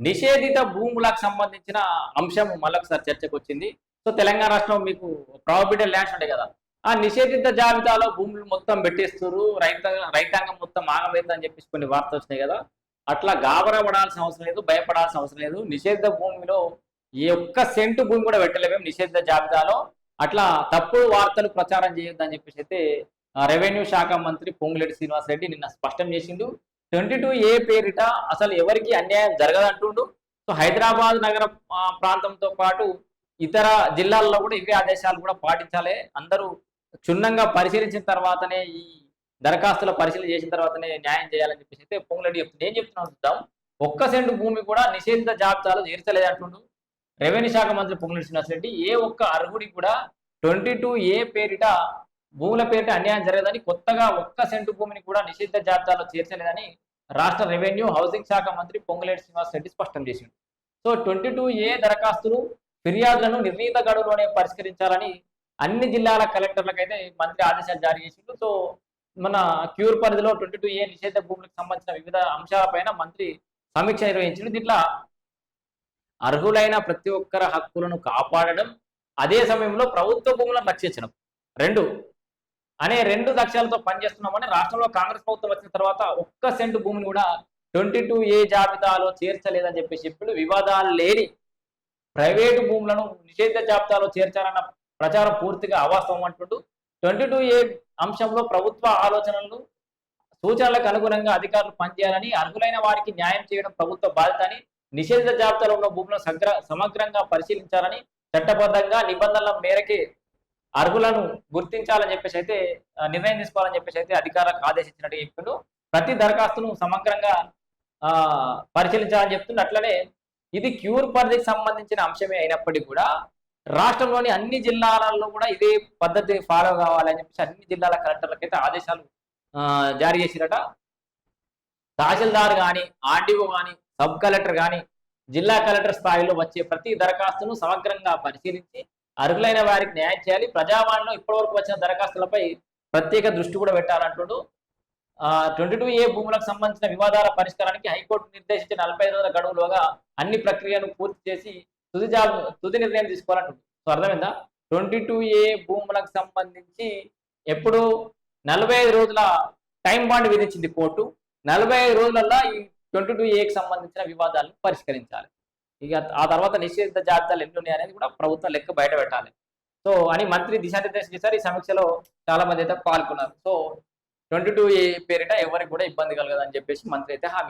నిషేధిత భూములకు సంబంధించిన అంశం మళ్ళొకసారి చర్చకు వచ్చింది. సో తెలంగాణ రాష్ట్రం మీకు ప్రాబిటెడ్ ల్యాండ్స్ ఉంటాయి కదా. ఆ నిషేధిత జాబితాలో భూములు మొత్తం పెట్టేస్తున్నారు, రైతాంగం మొత్తం ఆగమైందని చెప్పేసి కొన్ని వార్తలు వచ్చినాయి కదా. అట్లా గాబరా పడాల్సిన అవసరం లేదు, భయపడాల్సిన అవసరం లేదు. నిషేధిత భూమిలో ఏ ఒక్క సెంటు భూమి కూడా పెట్టలేము నిషేధిత జాబితాలో. అట్లా తప్పుడు వార్తలు ప్రచారం చేయొద్దని చెప్పేసి అయితే రెవెన్యూ శాఖ మంత్రి పొంగులేటి శ్రీనివాసరెడ్డి నిన్న స్పష్టం చేసిండు. 22A పేరిట అసలు ఎవరికి అన్యాయం జరగదంటుండు. సో హైదరాబాద్ నగర ప్రాంతంతో పాటు ఇతర జిల్లాల్లో కూడా ఇవే ఆదేశాలు కూడా పాటించాలి. అందరూ క్షుణ్ణంగా పరిశీలించిన తర్వాతనే ఈ దరఖాస్తుల పరిశీలన చేసిన తర్వాతనే న్యాయం చేయాలని చెప్పేసి అయితే పొంగులేటి చెప్తుంది. ఏం చెప్తున్నాను చూద్దాం. ఒక్క సెంటు భూమి కూడా నిషేధిత జాబితాలో చేర్చలేదంటుండు రెవెన్యూ శాఖ మంత్రి పొంగులేటి శ్రీనివాసరెడ్డి. ఏ ఒక్క అర్హుడికి కూడా 22A పేరిట భూముల పేరిట అన్యాయం జరగదని, కొత్తగా ఒక్క సెంటు భూమిని కూడా నిషిద్ధ జాబితాలో చేర్చలేదని రాష్ట్ర రెవెన్యూ హౌసింగ్ శాఖ మంత్రి పొంగులేటి శ్రీనివాసరెడ్డి స్పష్టం చేసింది. సో 22A దరఖాస్తులు ఫిర్యాదులను నిర్ణీత గడువులోనే పరిష్కరించాలని అన్ని జిల్లాల కలెక్టర్లకైతే మంత్రి ఆదేశాలు జారీ చేసిండు. సో మన క్యూర్ పరిధిలో 22A నిషేధ భూములకు సంబంధించిన వివిధ అంశాలపైన మంత్రి సమీక్ష నిర్వహించింది. దీంట్లో అర్హులైన ప్రతి ఒక్కరి హక్కులను కాపాడడం, అదే సమయంలో ప్రభుత్వ భూములను రక్షించడం రెండు లక్ష్యాలతో పనిచేస్తున్నామని రాష్ట్రంలో కాంగ్రెస్ ప్రభుత్వం వచ్చిన తర్వాత ఒక్క సెంటు భూమిని కూడా 22A జాబితాలో చేర్చలేదని చెప్పేసి ఇప్పుడు వివాదాలు లేని ప్రైవేటు భూములను నిషేధ జాబితాలో చేర్చాలన్న ప్రచారం పూర్తిగా అవాస్తవం అంటుంటూ 22A అంశంలో ప్రభుత్వ ఆలోచనలు సూచనలకు అనుగుణంగా అధికారులు పనిచేయాలని, అర్హులైన వారికి న్యాయం చేయడం ప్రభుత్వ బాధ్యత అని, నిషేధిత జాబితాలో ఉన్న భూములను సమగ్రంగా పరిశీలించాలని, చట్టబద్ధంగా నిబంధనల మేరకే అర్హులను గుర్తించాలని చెప్పేసి అయితే నిర్ణయం తీసుకోవాలని చెప్పేసి అయితే అధికారులకు ఆదేశించినట్టు చెప్తుండు. ప్రతి దరఖాస్తును సమగ్రంగా పరిశీలించాలని చెప్తుండే. అట్లనే ఇది క్యూర్ పరిధికి సంబంధించిన అంశమే అయినప్పటికీ కూడా రాష్ట్రంలోని అన్ని జిల్లాలలో కూడా ఇదే పద్ధతి ఫాలో కావాలని చెప్పేసి అన్ని జిల్లాల కలెక్టర్లకు అయితే ఆదేశాలు జారీ చేసిరట. తహసీల్దార్ కానీ, ఆర్డీఓ కానీ, సబ్ కలెక్టర్ కానీ, జిల్లా కలెక్టర్ స్థాయిలో వచ్చే ప్రతి దరఖాస్తును సమగ్రంగా పరిశీలించి అర్హులైన వారికి న్యాయం చేయాలి. ప్రజావాణిలో ఇప్పటివరకు వచ్చిన దరఖాస్తులపై ప్రత్యేక దృష్టి కూడా పెట్టాలంటుడు. 22A భూములకు సంబంధించిన వివాదాల పరిష్కారానికి హైకోర్టు నిర్దేశించిన 45 రోజుల గడువులోగా అన్ని ప్రక్రియను పూర్తి చేసి తుది నిర్ణయం తీసుకోవాలంటుంది. సో అర్థమైందా? 22A భూములకు సంబంధించి ఎప్పుడు 45 రోజుల టైం బాండ్ విధించింది కోర్టు. 45 రోజులలో ఈ 22Aకి సంబంధించిన వివాదాలను పరిష్కరించాలి. ఇక ఆ తర్వాత నిషేధిత జాబితాలు ఎన్ని ఉన్నాయి అనేది కూడా ప్రభుత్వం లెక్క బయట పెట్టాలి. సో అని మంత్రి దిశానిర్దేశం చేశారు. ఈ సమీక్షలో చాలా మంది అయితే పాల్గొన్నారు. సో 22A పేరిట ఎవరికి కూడా ఇబ్బంది కలగదని చెప్పేసి మంత్రి అయితే హామీ